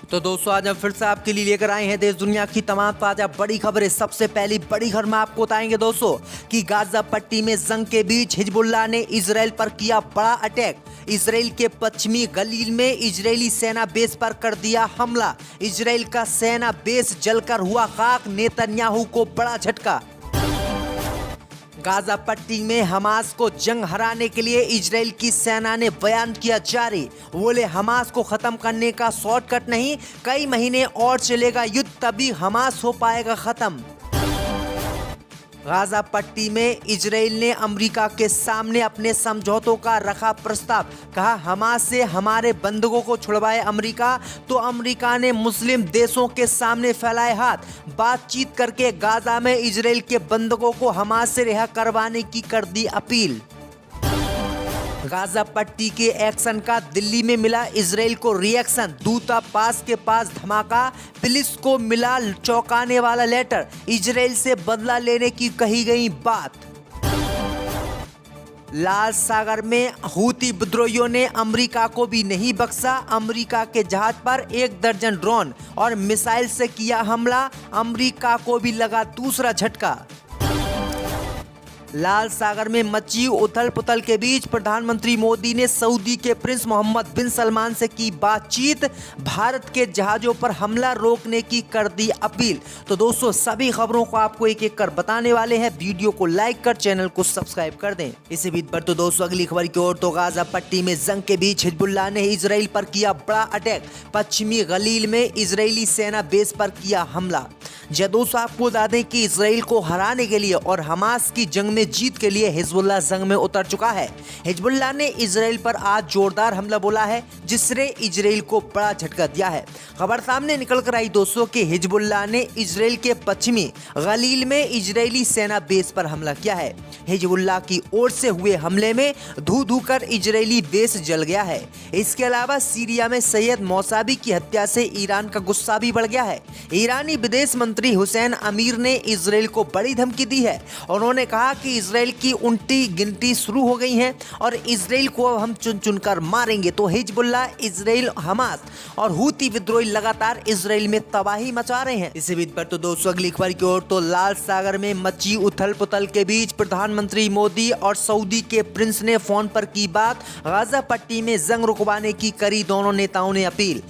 तो दोस्तों आज हम फिर से आपके लिए लेकर आए हैं देश दुनिया की तमाम ताजा बड़ी खबरें। सबसे पहली बड़ी खबर में आपको बताएंगे दोस्तों कि गाजा पट्टी में जंग के बीच हिजबुल्लाह ने इजराइल पर किया बड़ा अटैक। इजराइल के पश्चिमी गलील में इजरायली सेना बेस पर कर दिया हमला। इजराइल का सेना बेस जलकर हुआ खाक, नेतन्याहू को बड़ा झटका। गाजा पट्टी में हमास को जंग हराने के लिए इजराइल की सेना ने बयान किया जारी। बोले हमास को खत्म करने का शॉर्टकट नहीं, कई महीने और चलेगा युद्ध, तभी हमास हो पाएगा खत्म। गाजा पट्टी में इजराइल ने अमेरिका के सामने अपने समझौतों का रखा प्रस्ताव। कहा हमास से हमारे बंधकों को छुड़वाए अमेरिका, तो अमेरिका ने मुस्लिम देशों के सामने फैलाए हाथ। बातचीत करके गाजा में इजराइल के बंधकों को हमास से रिहा करवाने की कर दी अपील। गाजा पट्टी के एक्शन का दिल्ली में मिला इजराइल को रिएक्शन। दूतावास के पास धमाका, पुलिस को मिला चौंकाने वाला लेटर। इजराइल से बदला लेने की कही गई बात। लाल सागर में हूती विद्रोहियों ने अमेरिका को भी नहीं बख्शा। अमेरिका के जहाज पर 1 दर्जन ड्रोन और मिसाइल से किया हमला। अमेरिका को भी लगा दूसरा झटका। लाल सागर में मची उथल पुथल के बीच प्रधानमंत्री मोदी ने सऊदी के प्रिंस मोहम्मद बिन सलमान से की बातचीत। भारत के जहाजों पर हमला रोकने की कर दी अपील। तो दोस्तों सभी खबरों को आपको एक एक कर बताने वाले हैं। वीडियो को लाइक कर चैनल को सब्सक्राइब कर दें। इसी बीच पर तो दोस्तों अगली खबर की ओर। तो गाजा पट्टी में जंग के बीच हिजबुल्लाह ने इजराइल पर किया बड़ा अटैक। पश्चिमी गलील में इजरायली सेना बेस पर किया हमला। दोस्तों आपको बता दें कि इजराइल को हराने के लिए और हमास की जंग में जीत के लिए हिजबुल्लाह जंग में उतर चुका है। हिजबुल्लाह ने इजराइल पर आज जोरदार हमला बोला है, जिसने इजराइल को बड़ा झटका दिया है। खबर सामने निकल कर आई दोस्तों कि हिजबुल्लाह ने इजराइल के पश्चिमी गलील में इजरायली सेना बेस पर हमला किया है। हिजबुल्लाह की ओर से हुए हमले में धू धू कर इजरायली बेस जल गया है। इसके अलावा सीरिया में सैयद मौसावी की हत्या से ईरान का गुस्सा भी बढ़ गया है। ईरानी विदेश मंत्री हुसैन अमीर ने इजराइल को बड़ी धमकी दी है। उन्होंने कहा कि इजराइल की उल्टी गिनती शुरू हो गई है और इजराइल को अब हम चुन चुन कर मारेंगे। तो हिजबुल्लाह, इजराइल, हमास और हूती विद्रोही लगातार इजराइल में तबाही मचा रहे हैं। इसी बीच पर तो दोस्तों अगली खबर की ओर। तो लाल सागर में मची उथल पुथल के बीच प्रधानमंत्री मोदी और सऊदी के प्रिंस ने फोन पर की बात। गाजा पट्टी में जंग रुकवाने की करी दोनों नेताओं ने अपील।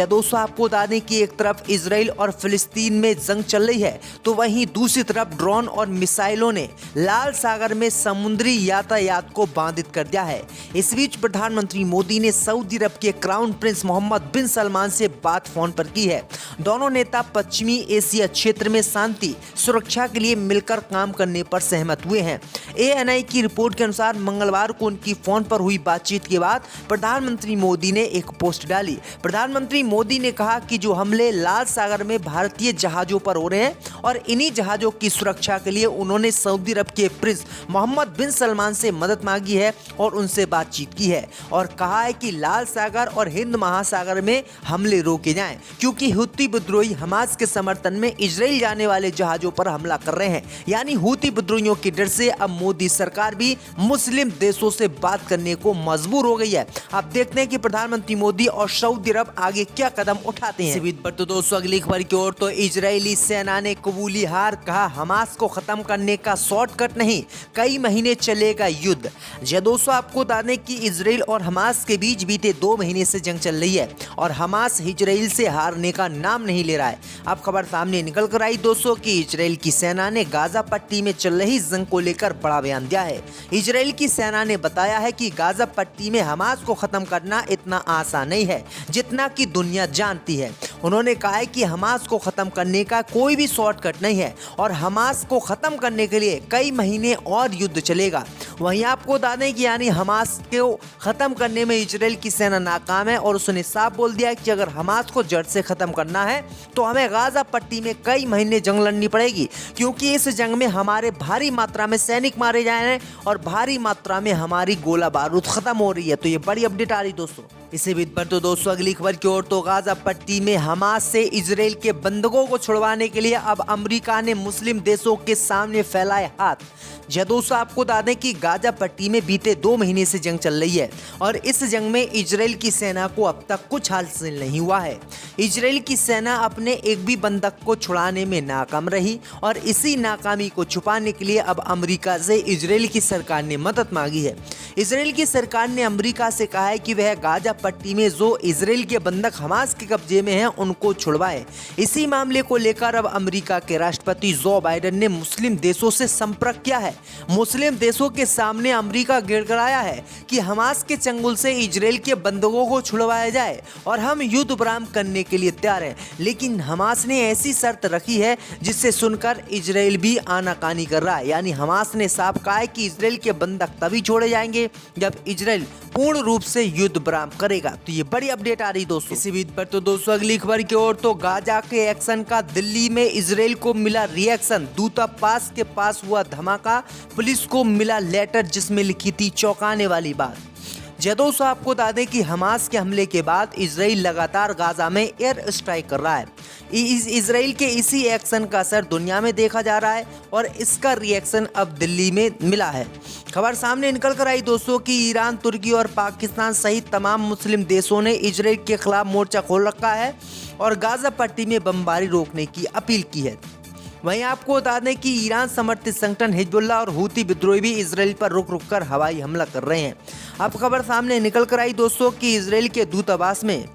दोस्तों आपको बता दें कि एक तरफ इजराइल और फिलिस्तीन में जंग चल रही है, तो वहीं दूसरी तरफ ड्रोन और मिसाइलों ने लाल सागर में समुद्री यातायात को बाधित कर दिया है। इस बीच प्रधानमंत्री मोदी ने सऊदी अरब के क्राउन प्रिंस मोहम्मद बिन सलमान से बात फोन पर की है। दोनों नेता पश्चिमी एशिया क्षेत्र में शांति सुरक्षा के लिए मिलकर काम करने पर सहमत हुए हैं। ANI की रिपोर्ट के अनुसार मंगलवार को उनकी फोन पर हुई बातचीत के बाद प्रधानमंत्री मोदी ने एक पोस्ट डाली। प्रधानमंत्री मोदी ने कहा कि जो हमले लाल सागर में भारतीय जहाजों पर हो रहे हैं और इन्हीं जहाजों की सुरक्षा के लिए उन्होंने सऊदी अरब के प्रिंस मोहम्मद बिन सलमान से मदद मांगी है और उनसे बातचीत की है और कहा है कि लाल सागर और हिंद महासागर में हमले रोके जाएं, क्योंकि हूती विद्रोही हमास के समर्थन में इजराइल जाने वाले जहाजों पर हमला कर रहे हैं। यानी हूती विद्रोहियों के डर से अब मोदी सरकार भी मुस्लिम देशों से बात करने को मजबूर हो गई है। अब देखते हैं कि प्रधानमंत्री मोदी और सऊदी अरब आगे क्या कदम उठाते हैं। इसी पर तो दोस्तों अगली खबर की ओर। तो इजरायली सेना ने कबूली हार। कहा हमास को खत्म करने का शॉर्टकट नहीं, कई महीने चलेगा युद्ध। दोस्तों आपको बता दें कि इजराइल और हमास के बीच बीते 2 महीने से जंग चल रही है और हमास इजराइल से हारने का नाम नहीं ले रहा है। अब खबर सामने निकल कर आई दोस्तों कि इजराइल की सेना ने गाजा पट्टी में चल रही जंग को लेकर बड़ा बयान दिया है। इजराइल की सेना ने बताया है कि गाजा पट्टी में हमास को खत्म करना इतना आसान नहीं है जितना कि दुनिया जानती है। उन्होंने कहा है कि हमास को खत्म करने का कोई भी शॉर्टकट नहीं है और हमास को खत्म करने के लिए कई महीने और युद्ध चलेगा। वहीं आपको बता दें कि यानी हमास को खत्म करने में इजराइल की सेना नाकाम है और उसने साफ बोल दिया कि अगर हमास को जड़ से खत्म करना है तो हमें गाजा पट्टी में कई महीने जंग लड़नी पड़ेगी, क्योंकि इस जंग में हमारे भारी मात्रा में सैनिक मारे जाए हैं और भारी मात्रा में हमारी गोला बारूद खत्म हो रही है। तो ये बड़ी अपडेट आ रही दोस्तों। इसी बीच पर तो दोस्तों अगली खबर की ओर तो गाजा पट्टी में हमास से इजराइल के बंधकों को छुड़वाने के लिए अब अमेरिका ने मुस्लिम देशों के सामने फैलाए हाथ। दोस्तों आपको बता दें कि गाजा पट्टी में बीते 2 महीने से जंग चल रही है और इस जंग में इजराइल की सेना को अब तक कुछ हासिल नहीं हुआ है। इजराइल की सेना अपने एक भी बंधक को छुड़ाने में नाकाम रही और इसी नाकामी को छुपाने के लिए अब अमेरिका से इजराइल की सरकार ने मदद मांगी है। इजराइल की सरकार ने अमेरिका से कहा है कि वह गाजा पट्टी में जो इजराइल के बंधक हमास के कब्जे में हैं उनको छुड़वाए। इसी मामले को लेकर अब अमेरिका के राष्ट्रपति जो बाइडेन ने मुस्लिम देशों से संपर्क किया है। मुस्लिम देशों के सामने अमेरिका गिड़गिड़ाया है कि हमास के चंगुल से इजराइल के बंधकों को छुड़वाया जाए और हम युद्ध विराम करने के लिए तैयार हैं, लेकिन हमास ने ऐसी शर्त रखी है जिससे सुनकर इजराइल भी आनाकानी कर रहा है। यानी हमास ने साफ कहा है कि इजराइल के बंधक तभी छोड़े जाएंगे जब इजराइल पूर्ण रूप से युद्ध विराम करेगा। तो ये बड़ी अपडेट आ रही दोस्तों। इसी बीच पर तो दोस्तों अगली खबर की ओर तो गाजा के एक्शन का दिल्ली में इजराइल को मिला रिएक्शन। दूतावास के पास हुआ धमाका, पुलिस को मिला लेटर जिसमें लिखी थी चौंकाने वाली बात। दोस्तों आपको बता दें कि हमास के हमले के बाद इजराइल लगातार गाजा में एयर स्ट्राइक कर रहा है। इजराइल के इसी एक्शन का असर दुनिया में देखा जा रहा है और इसका रिएक्शन अब दिल्ली में मिला है। खबर सामने निकल कर आई दोस्तों कि ईरान, तुर्की और पाकिस्तान सहित तमाम मुस्लिम देशों ने इजराइल के खिलाफ मोर्चा खोल रखा है और गाजा पट्टी में बमबारी रोकने की अपील की है। वहीं आपको बता दें कि ईरान समर्थित संगठन हिजबुल्लाह और हूती विद्रोही भी इजराइल पर रुक रुक कर हवाई हमला कर रहे हैं। अब खबर सामने निकल कर आई दोस्तों कि इजराइल के दूतावास में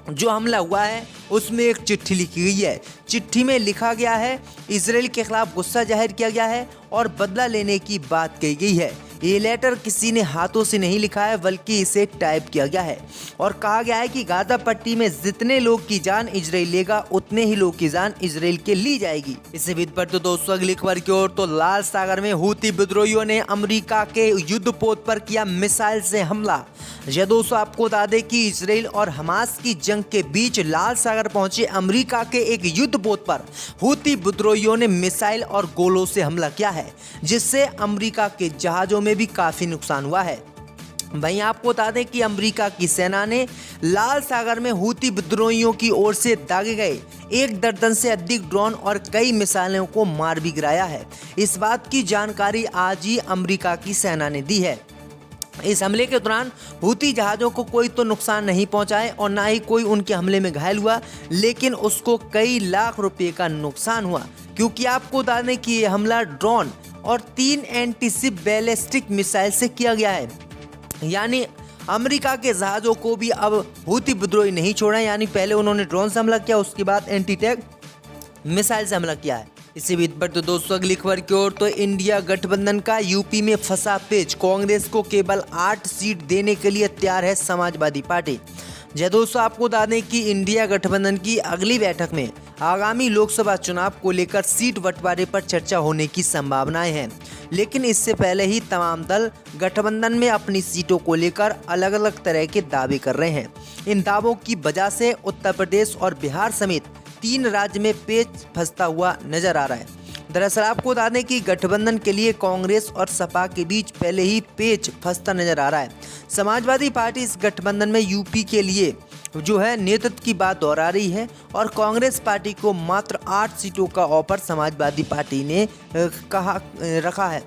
जो हमला हुआ है उसमें एक चिट्ठी लिखी गई है। चिट्ठी में लिखा गया है, इजराइल के खिलाफ गुस्सा जाहिर किया गया है और बदला लेने की बात कही गई है। ये लेटर किसी ने हाथों से नहीं लिखा है बल्कि इसे टाइप किया गया है और कहा गया है कि गाजा पट्टी में जितने लोग की जान इजराइल लेगा उतने ही लोग की जान इजराइल के ली जाएगी। इसी बीच पर तो दोस्तों अगली खबर की ओर तो लाल सागर में हूती विद्रोहियों ने अमेरिका के युद्धपोत पर किया मिसाइल से हमला। दोस्तों आपको बता दें कि इजराइल और हमास की जंग के बीच लाल सागर पहुंचे अमेरिका के एक युद्धपोत पर हूती विद्रोहियों ने मिसाइल और गोलों से हमला किया है, जिससे अमेरिका के जहाजों में भी काफी नुकसान हुआ है। वहीं आपको बता दें कि अमेरिका की सेना ने लाल सागर में हूती विद्रोहियों की ओर से दागे गए 1 दर्जन से अधिक ड्रोन और कई मिसाइलों को मार भी गिराया है। इस बात की जानकारी आज ही अमेरिका की सेना ने दी है। इस हमले के दौरान हूती जहाज़ों को कोई तो नुकसान नहीं पहुंचा है और ना ही कोई उनके हमले में घायल हुआ, लेकिन उसको कई लाख रुपए का नुकसान हुआ, क्योंकि आपको बता दें कि ये हमला ड्रोन और 3 एंटीशिप बैलिस्टिक मिसाइल से किया गया है। यानी अमेरिका के जहाज़ों को भी अब हूती विद्रोही नहीं छोड़ा। यानी पहले उन्होंने ड्रोन से हमला किया, उसके बाद एंटी टैंक मिसाइल से हमला किया है। इसी बीच पर तो दोस्तों अगली खबर की ओर तो इंडिया गठबंधन का यूपी में फंसा पेच। कांग्रेस को केवल 8 सीट देने के लिए तैयार है समाजवादी पार्टी। दोस्तों आपको बता दें कि इंडिया गठबंधन की अगली बैठक में आगामी लोकसभा चुनाव को लेकर सीट बंटवारे पर चर्चा होने की संभावनाएं हैं, लेकिन इससे पहले ही तमाम दल गठबंधन में अपनी सीटों को लेकर अलग अलग तरह के दावे कर रहे हैं। इन दावों की वजह से उत्तर प्रदेश और बिहार समेत 3 राज्य में पेच फंसता हुआ नजर आ रहा है। दरअसल आपको बता दें कि गठबंधन के लिए कांग्रेस और सपा के बीच पहले ही पेच फंसता नजर आ रहा है। समाजवादी पार्टी इस गठबंधन में यूपी के लिए जो है नेतृत्व की बात दोहरा रही है और कांग्रेस पार्टी को मात्र 8 सीटों का ऑफर समाजवादी पार्टी ने रखा है।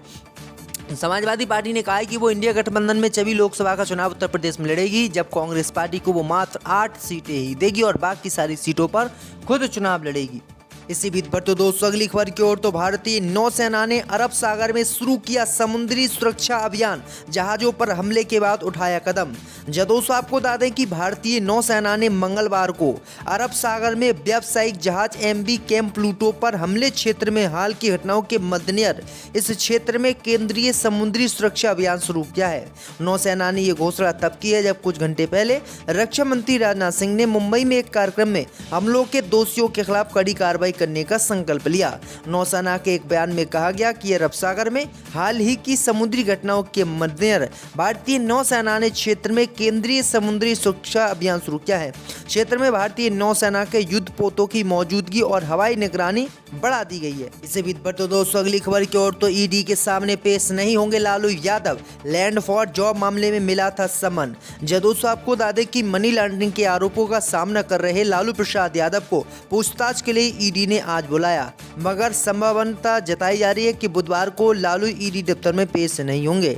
समाजवादी पार्टी ने कहा है कि वो इंडिया गठबंधन में सभी लोकसभा का चुनाव उत्तर प्रदेश में लड़ेगी, जब कांग्रेस पार्टी को वो मात्र 8 सीटें ही देगी और बाकी सारी सीटों पर खुद चुनाव लड़ेगी। इसी बीच पर तो दोस्तों अगली खबर की ओर तो भारतीय नौसेना ने अरब सागर में शुरू किया समुद्री सुरक्षा अभियान। जहाजों पर हमले के बाद उठाया कदम। दोस्तों आपको बता दें कि भारतीय नौसेना ने मंगलवार को अरब सागर में व्यावसायिक जहाज MV कैम प्लूटो पर हमले क्षेत्र में हाल की घटनाओं के मद्देनजर इस क्षेत्र में केंद्रीय समुद्री सुरक्षा अभियान शुरू किया है। नौसेना ने यह घोषणा तब की है जब कुछ घंटे पहले रक्षा मंत्री राजनाथ सिंह ने मुंबई में एक कार्यक्रम में हमलों के दोषियों के खिलाफ कड़ी कार्रवाई करने का संकल्प लिया। नौसेना के एक बयान में कहा गया कि अरब सागर में हाल ही की समुद्री घटनाओं के मद्देनजर भारतीय नौसेना ने क्षेत्र में केंद्रीय समुद्री सुरक्षा अभियान शुरू किया है। क्षेत्र में भारतीय नौसेना के युद्धपोतों की मौजूदगी और हवाई निगरानी बढ़ा दी गई है। इसी बीच पर तो दोस्तों अगली खबर की ओर, तो ईडी के सामने पेश नहीं होंगे Lalu Yadav, land for job मामले में मिला था समन। दोस्तों आपको बता दें कि मनी लॉन्ड्रिंग के आरोपों का सामना कर रहे लालू प्रसाद यादव को पूछताछ के लिए ईडी ने आज बुलाया, मगर संभावना जताई जा रही है कि बुधवार को लालू ईडी दफ्तर में पेश नहीं होंगे।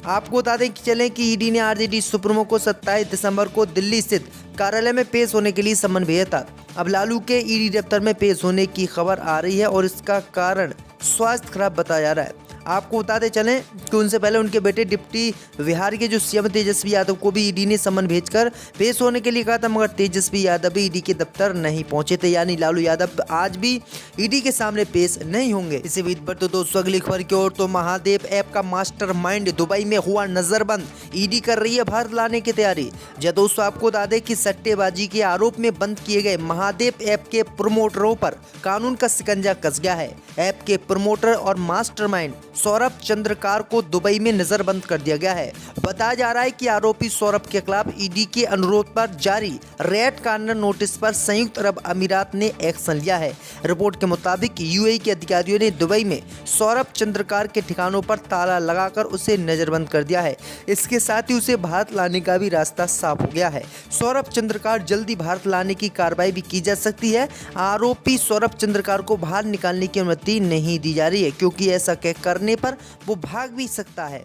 आपको बता दें कि चलें कि ईडी ने आरजेडी सुप्रीमो को 27 दिसंबर को दिल्ली स्थित कार्यालय में पेश होने के लिए समन भेजा था। अब लालू के ईडी दफ्तर में पेश होने की खबर आ रही है और इसका कारण स्वास्थ्य खराब बताया जा रहा है। आपको बताते चलें कि उनसे पहले उनके बेटे डिप्टी बिहार के जो सीएम तेजस्वी यादव को भी ईडी ने समन भेजकर पेश होने के लिए कहा था, मगर तेजस्वी यादव भी ईडी के दफ्तर नहीं पहुंचे थे, यानी लालू यादव आज भी ईडी के सामने पेश नहीं होंगे। इसी बीच पर तो दोस्तों अगली खबर की ओर, तो महादेव ऐप का मास्टरमाइंड दुबई में हुआ नजरबंद, ईडी कर रही है भारत लाने की तैयारी। दोस्तों आपको बता दें कि सट्टेबाजी के आरोप में बंद किए गए महादेव ऐप के प्रमोटरों पर कानून का शिकंजा कस गया है। ऐप के प्रमोटर और मास्टरमाइंड सौरभ चंद्रकार को दुबई में नजरबंद कर दिया गया है। बताया जा रहा है कि आरोपी सौरभ के खिलाफ ईडी के अनुरोध पर जारी रेड कॉर्नर नोटिस पर संयुक्त अरब अमीरात ने एक्शन लिया है। रिपोर्ट के मुताबिक यूएई के अधिकारियों ने दुबई में सौरभ चंद्रकार के ठिकानों पर ताला लगाकर उसे नजरबंद कर दिया है। इसके साथ ही उसे भारत लाने का भी रास्ता साफ हो गया है। सौरभ चंद्रकार जल्दी भारत लाने की कार्रवाई भी की जा सकती है। आरोपी सौरभ चंद्रकार को बाहर निकालने की अनुमति नहीं दी जा रही है, क्योंकि ऐसा करने पर वो भाग भी सकता है।